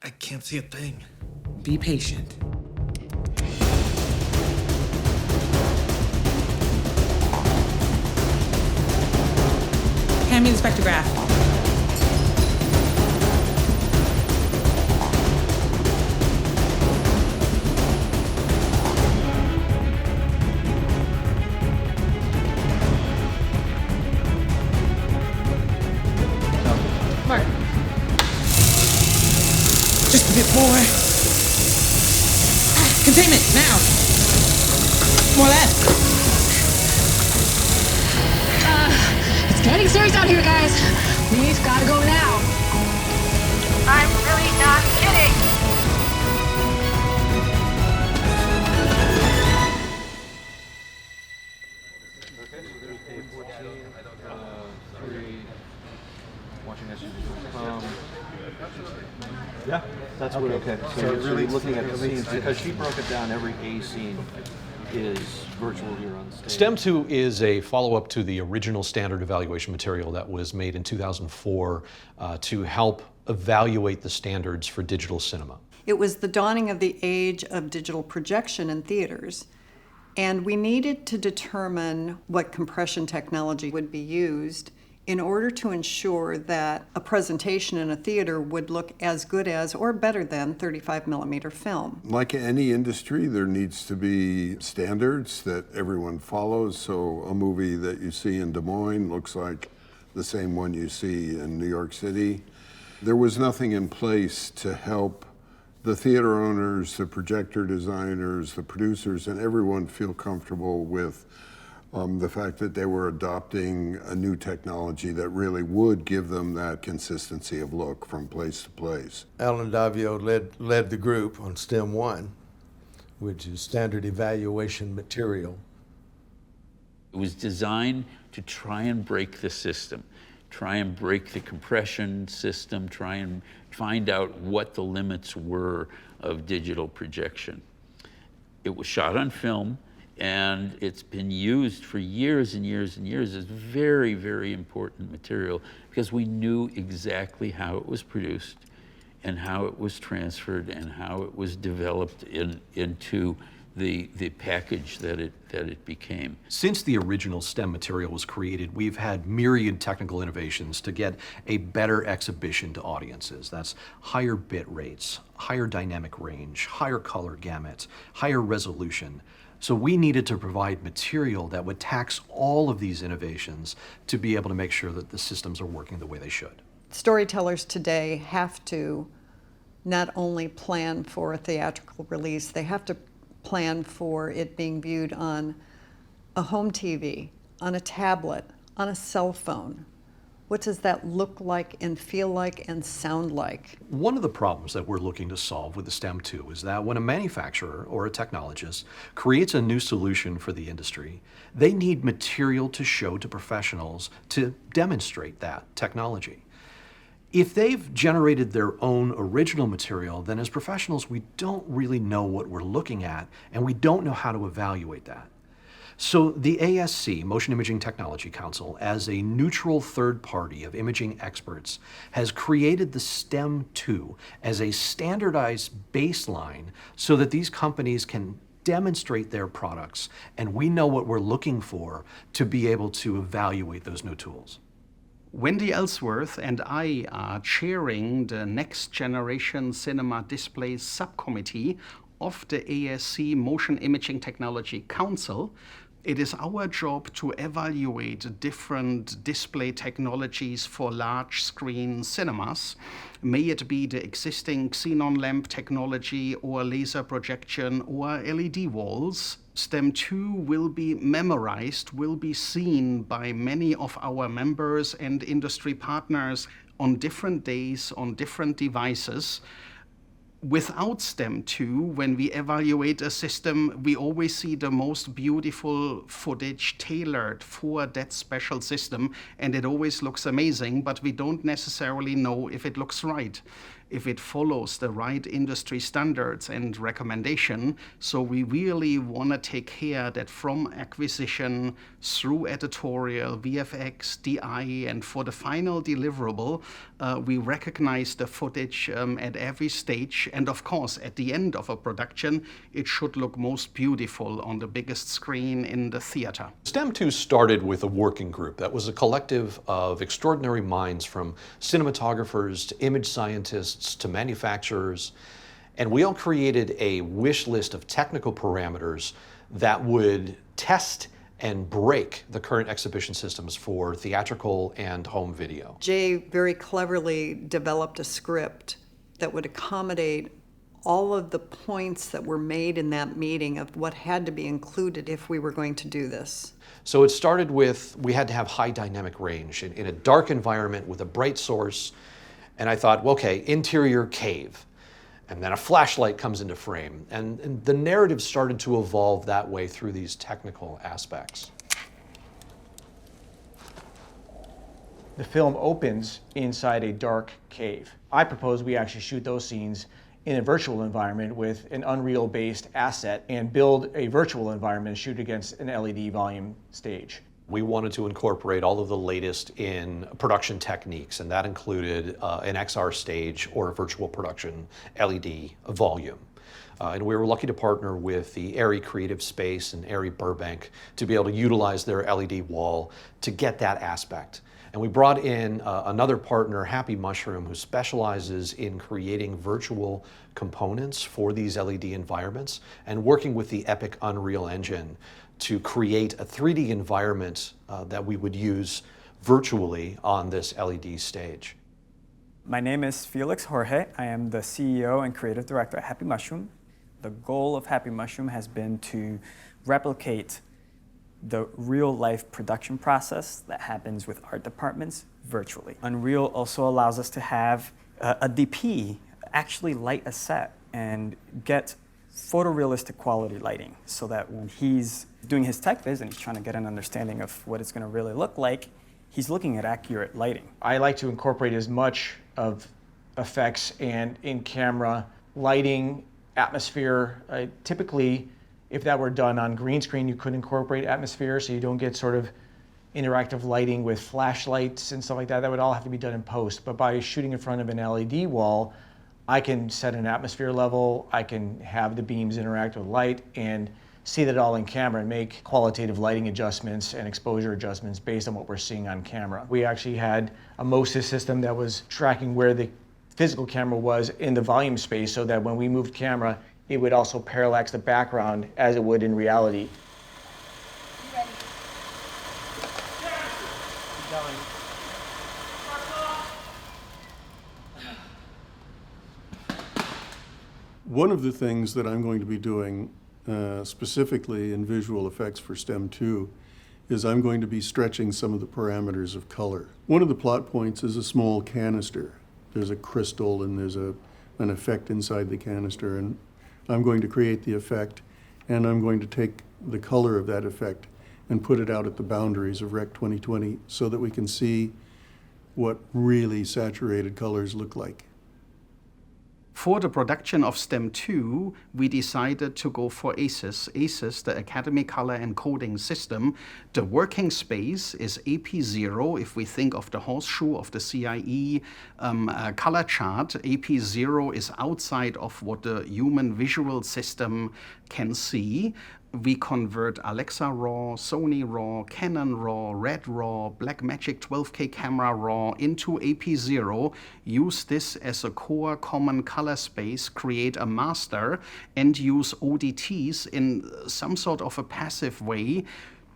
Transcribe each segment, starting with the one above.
I can't see a thing. Be patient. Hand me the spectrograph. Mark. Just a bit more. Containment, now. More left. It's getting serious out here, guys. We've got to go now. I'm really not kidding. Yeah, that's what. Okay, so you're looking at the scenes because she broke it down. Every A scene is virtual here on stage. StEM2 is a follow-up to the original standard evaluation material that was made in 2004 to help evaluate the standards for digital cinema. It was the dawning of the age of digital projection in theaters, and we needed to determine what compression technology would be used in order to ensure that a presentation in a theater would look as good as or better than 35 millimeter film. Like any industry, there needs to be standards that everyone follows. So a movie that you see in Des Moines looks like the same one you see in New York City. There was nothing in place to help the theater owners, the projector designers, the producers, and everyone feel comfortable with the fact that they were adopting a new technology that really would give them that consistency of look from place to place. Alan Davio led the group on STEM1, which is standard evaluation material. It was designed to try and break the system, try and break the compression system, try and find out what the limits were of digital projection. It was shot on film, and it's been used for years and years and years as very, very important material because we knew exactly how it was produced and how it was transferred and how it was developed into the package that it became. Since the original STEM material was created, we've had myriad technical innovations to get a better exhibition to audiences. That's higher bit rates, higher dynamic range, higher color gamut, higher resolution. So we needed to provide material that would tax all of these innovations to be able to make sure that the systems are working the way they should. Storytellers today have to not only plan for a theatrical release, they have to plan for it being viewed on a home TV, on a tablet, on a cell phone. What does that look like and feel like and sound like? One of the problems that we're looking to solve with the STEM2 is that when a manufacturer or a technologist creates a new solution for the industry, they need material to show to professionals to demonstrate that technology. If they've generated their own original material, then as professionals, we don't really know what we're looking at, and we don't know how to evaluate that. So the ASC, Motion Imaging Technology Council, as a neutral third party of imaging experts, has created the STEM2 as a standardized baseline so that these companies can demonstrate their products, and we know what we're looking for to be able to evaluate those new tools. Wendy Ellsworth and I are chairing the Next Generation Cinema Display Subcommittee of the ASC Motion Imaging Technology Council. It is our job to evaluate different display technologies for large screen cinemas. May it be the existing xenon lamp technology or laser projection or LED walls. STEM2 will be memorized, will be seen by many of our members and industry partners on different days, on different devices. Without STEM2, when we evaluate a system, we always see the most beautiful footage tailored for that special system, and it always looks amazing, but we don't necessarily know if it looks right. if it follows the right industry standards and recommendation. So we really want to take care that from acquisition through editorial, VFX, DI, and for the final deliverable, we recognize the footage at every stage. And of course, at the end of a production, it should look most beautiful on the biggest screen in the theater. StEM2 started with a working group that was a collective of extraordinary minds, from cinematographers to image scientists to manufacturers, and we all created a wish list of technical parameters that would test and break the current exhibition systems for theatrical and home video. Jay very cleverly developed a script that would accommodate all of the points that were made in that meeting of what had to be included if we were going to do this. So it started with, we had to have high dynamic range in a dark environment with a bright source. And I thought, well, okay, interior cave. And then a flashlight comes into frame. And the narrative started to evolve that way through these technical aspects. The film opens inside a dark cave. I propose we actually shoot those scenes in a virtual environment with an Unreal-based asset and build a virtual environment and shoot against an LED volume stage. We wanted to incorporate all of the latest in production techniques, and that included an XR stage or a virtual production LED volume. And we were lucky to partner with the ARRI Creative Space and ARRI Burbank to be able to utilize their LED wall to get that aspect. And we brought in another partner, Happy Mushroom, who specializes in creating virtual components for these LED environments and working with the Epic Unreal Engine to create a 3D environment that we would use virtually on this LED stage. My name is Felix Jorge. I am the CEO and creative director at Happy Mushroom. The goal of Happy Mushroom has been to replicate the real-life production process that happens with art departments virtually. Unreal also allows us to have a DP actually light a set and get photorealistic quality lighting, so that when he's doing his tech viz and he's trying to get an understanding of what it's going to really look like, he's looking at accurate lighting. I like to incorporate as much of effects and in-camera lighting, atmosphere. Typically, if that were done on green screen, you could incorporate atmosphere so you don't get sort of interactive lighting with flashlights and stuff like that. That would all have to be done in post. But by shooting in front of an LED wall, I can set an atmosphere level, I can have the beams interact with light and see that all in camera and make qualitative lighting adjustments and exposure adjustments based on what we're seeing on camera. We actually had a MOSIS system that was tracking where the physical camera was in the volume space, so that when we moved camera, it would also parallax the background as it would in reality. One of the things that I'm going to be doing specifically in visual effects for StEM2 is I'm going to be stretching some of the parameters of color. One of the plot points is a small canister. There's a crystal and there's an effect inside the canister, and I'm going to create the effect, and I'm going to take the color of that effect and put it out at the boundaries of Rec 2020 so that we can see what really saturated colors look like. For the production of StEM2, we decided to go for ASIS. ASIS, the Academy Color Encoding System. The working space is AP0. If we think of the horseshoe of the CIE color chart, AP0 is outside of what the human visual system can see. We convert Alexa RAW, Sony RAW, Canon RAW, Red RAW, Blackmagic 12K camera RAW into AP0, use this as a core common color space, create a master, and use ODTs in some sort of a passive way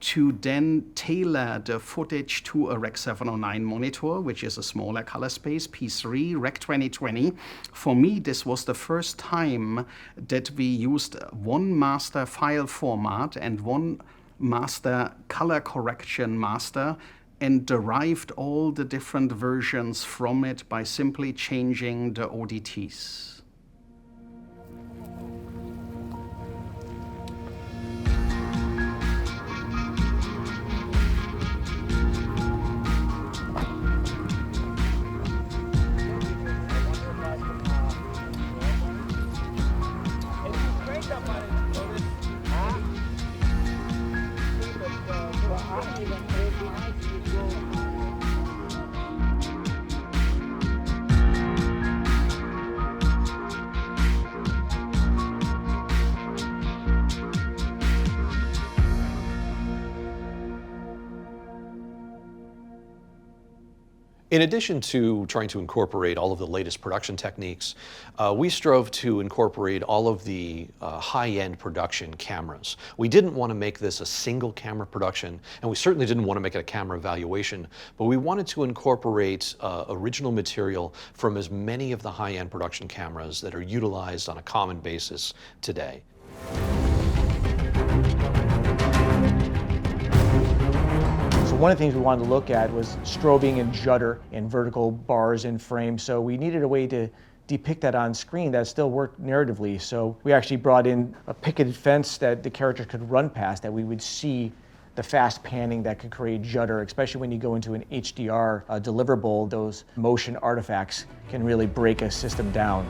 to then tailor the footage to a Rec 709 monitor, which is a smaller color space, P3, Rec 2020. For me, this was the first time that we used one master file format and one master color correction master and derived all the different versions from it by simply changing the ODTs. In addition to trying to incorporate all of the latest production techniques, we strove to incorporate all of the high-end production cameras. We didn't want to make this a single camera production, and we certainly didn't want to make it a camera evaluation, but we wanted to incorporate original material from as many of the high-end production cameras that are utilized on a common basis today. So one of the things we wanted to look at was strobing and judder and vertical bars in frame. So we needed a way to depict that on screen that still worked narratively. So we actually brought in a picketed fence that the character could run past, that we would see the fast panning that could create judder, especially when you go into an HDR deliverable. Those motion artifacts can really break a system down.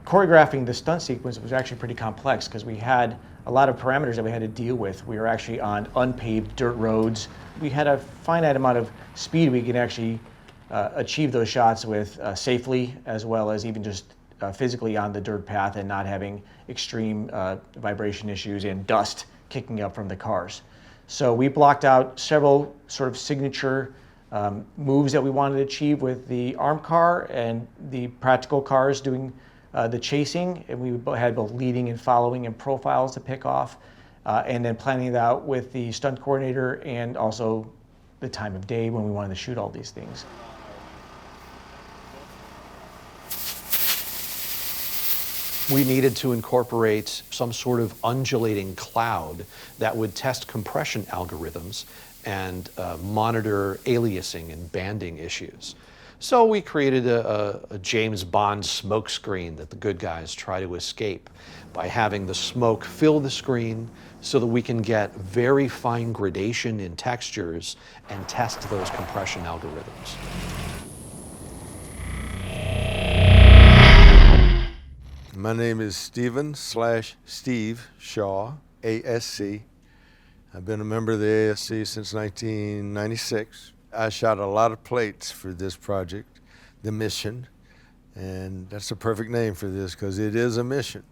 Choreographing the stunt sequence was actually pretty complex because we had a lot of parameters that we had to deal with. We were actually on unpaved dirt roads. We had a finite amount of speed we could actually achieve those shots with safely, as well as even just physically on the dirt path and not having extreme vibration issues and dust kicking up from the cars. So we blocked out several sort of signature moves that we wanted to achieve with the armed car and the practical cars doing the chasing, and we had both leading and following and profiles to pick off, and then planning it out with the stunt coordinator and also the time of day when we wanted to shoot all these things. We needed to incorporate some sort of undulating cloud that would test compression algorithms and monitor aliasing and banding issues. So we created a James Bond smoke screen that the good guys try to escape by having the smoke fill the screen so that we can get very fine gradation in textures and test those compression algorithms. My name is Steve Shaw, ASC. I've been a member of the ASC since 1996. I shot a lot of plates for this project, The Mission, and that's a perfect name for this because it is a mission.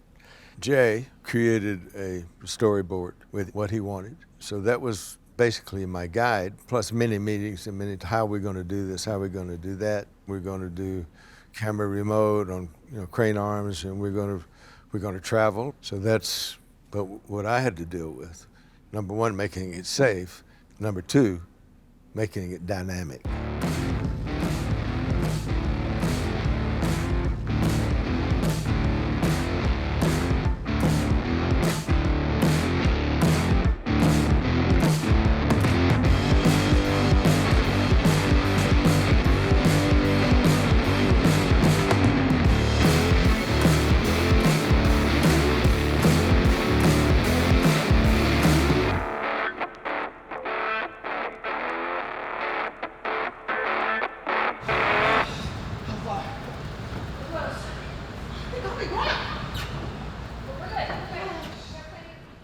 Jay created a storyboard with what he wanted, so that was basically my guide, plus many meetings and many, how we're going to do this, how we're going to do that. We're going to do camera remote on crane arms, and we're going to travel. So that's what I had to deal with. Number one, making it safe. Number two, making it dynamic.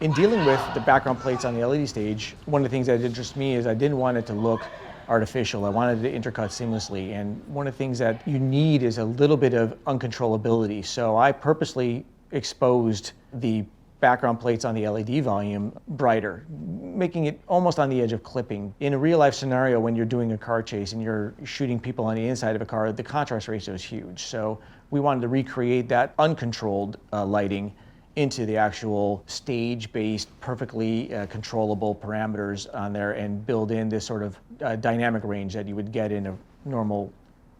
In dealing with the background plates on the LED stage, one of the things that interests me is I didn't want it to look artificial. I wanted it to intercut seamlessly. And one of the things that you need is a little bit of uncontrollability. So I purposely exposed the background plates on the LED volume brighter, making it almost on the edge of clipping. In a real life scenario, when you're doing a car chase and you're shooting people on the inside of a car, the contrast ratio is huge. So we wanted to recreate that uncontrolled lighting into the actual stage-based, perfectly controllable parameters on there and build in this sort of dynamic range that you would get in a normal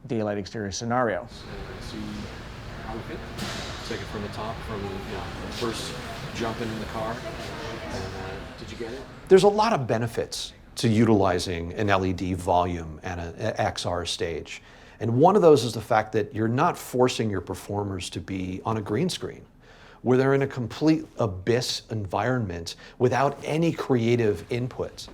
daylight exterior scenario. See how we fit. Take it from the top, from first jumping in the car. And, did you get it? There's a lot of benefits to utilizing an LED volume and an XR stage. And one of those is the fact that you're not forcing your performers to be on a green screen, where they're in a complete abyss environment without any creative input.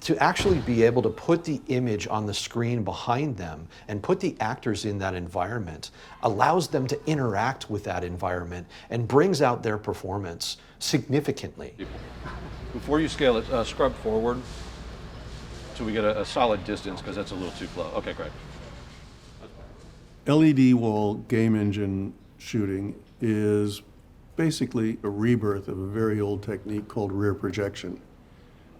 To actually be able to put the image on the screen behind them and put the actors in that environment allows them to interact with that environment and brings out their performance significantly. Before you scale it, scrub forward so we get a solid distance, because that's a little too close. Okay, great. LED wall game engine shooting is basically a rebirth of a very old technique called rear projection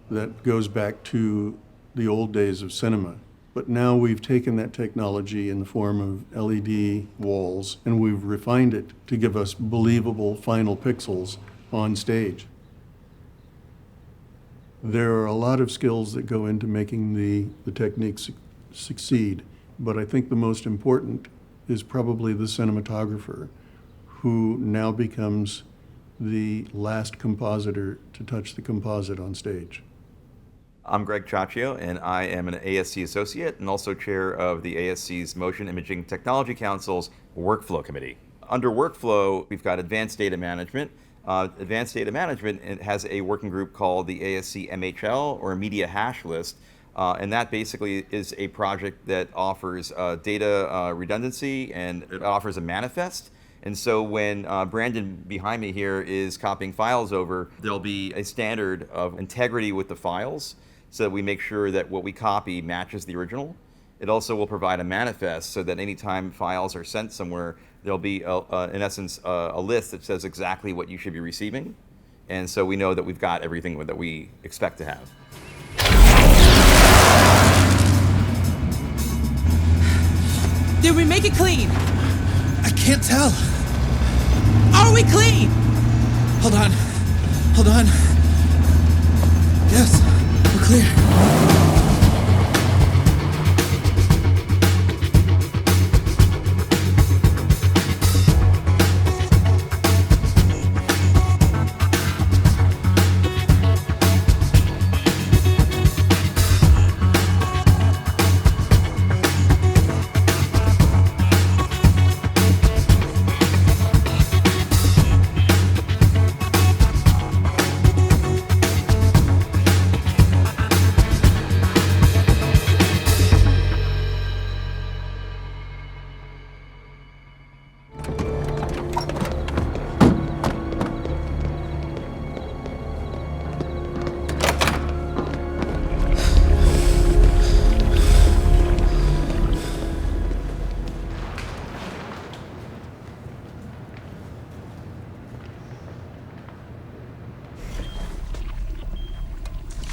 that goes back to the old days of cinema. But now we've taken that technology in the form of LED walls and we've refined it to give us believable final pixels on stage. There are a lot of skills that go into making the technique succeed, but I think the most important is probably the cinematographer, who now becomes the last compositor to touch the composite on stage. I'm Greg Ciaccio, and I am an ASC associate and also chair of the ASC's Motion Imaging Technology Council's Workflow Committee. Under Workflow, we've got Advanced Data Management. Advanced Data Management has a working group called the ASC MHL, or Media Hash List, and that basically is a project that offers data redundancy, and it offers a manifest. And so when Brandon behind me here is copying files over, there'll be a standard of integrity with the files so that we make sure that what we copy matches the original. It also will provide a manifest so that anytime files are sent somewhere, there'll be, in essence, a list that says exactly what you should be receiving. And so we know that we've got everything that we expect to have. Did we make it clean? I can't tell. Are we clean? Hold on. Hold on. Yes, we're clear.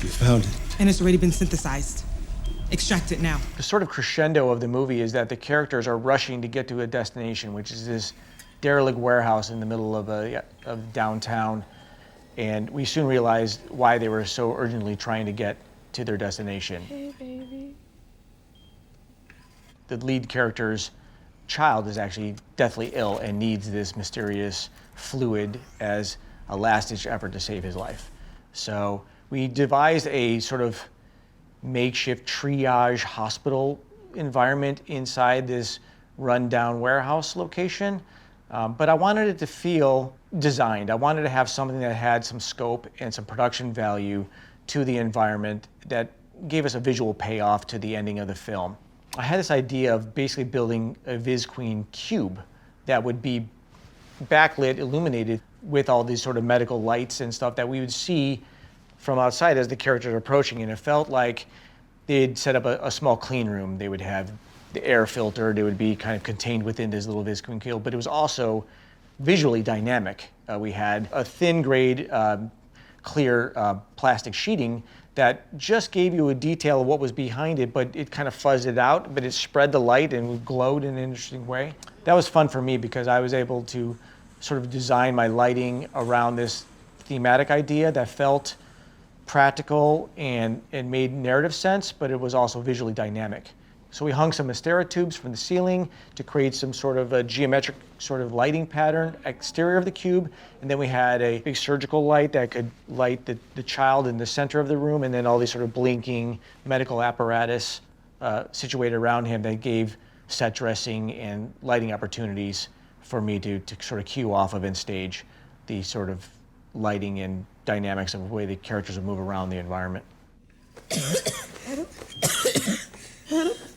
You found it. And it's already been synthesized. Extract it now. The sort of crescendo of the movie is that the characters are rushing to get to a destination, which is this derelict warehouse in the middle of downtown. And we soon realized why they were so urgently trying to get to their destination. Hey, baby. The lead character's child is actually deathly ill and needs this mysterious fluid as a last-ditch effort to save his life. So we devised a sort of makeshift triage hospital environment inside this rundown warehouse location. But I wanted it to feel designed. I wanted to have something that had some scope and some production value to the environment that gave us a visual payoff to the ending of the film. I had this idea of basically building a Viz Queen cube that would be backlit, illuminated with all these sort of medical lights and stuff that we would see from outside as the characters are approaching. And it felt like they'd set up a small clean room. They would have the air filtered. It would be kind of contained within this little viscount field, but it was also visually dynamic. We had a thin grade, clear plastic sheeting that just gave you a detail of what was behind it, but it kind of fuzzed it out, but it spread the light and glowed in an interesting way. That was fun for me because I was able to sort of design my lighting around this thematic idea that felt practical and made narrative sense, but it was also visually dynamic. So we hung some Astera tubes from the ceiling to create some sort of a geometric sort of lighting pattern exterior of the cube, and then we had a big surgical light that could light the child in the center of the room, and then all these sort of blinking medical apparatus situated around him that gave set dressing and lighting opportunities for me to sort of cue off of in stage the sort of lighting and dynamics of the way the characters would move around the environment. Adam,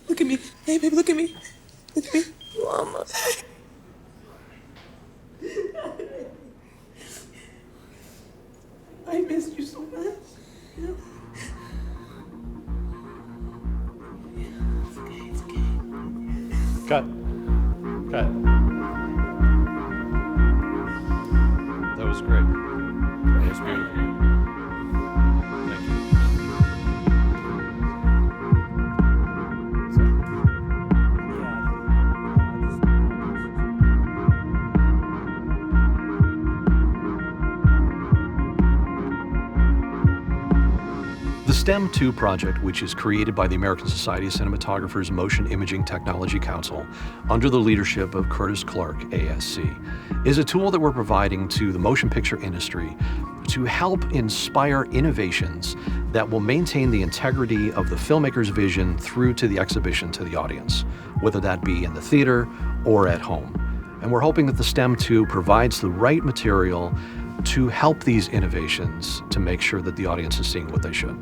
look at me. Hey, baby, look at me. Look at me. Mama. I missed you so much. Yeah. It's okay, it's okay. Cut. That was great. That was beautiful. Thank you. The StEM2 project, which is created by the American Society of Cinematographers Motion Imaging Technology Council under the leadership of Curtis Clark, ASC, is a tool that we're providing to the motion picture industry to help inspire innovations that will maintain the integrity of the filmmaker's vision through to the exhibition to the audience, whether that be in the theater or at home. And we're hoping that the StEM2 provides the right material to help these innovations to make sure that the audience is seeing what they should.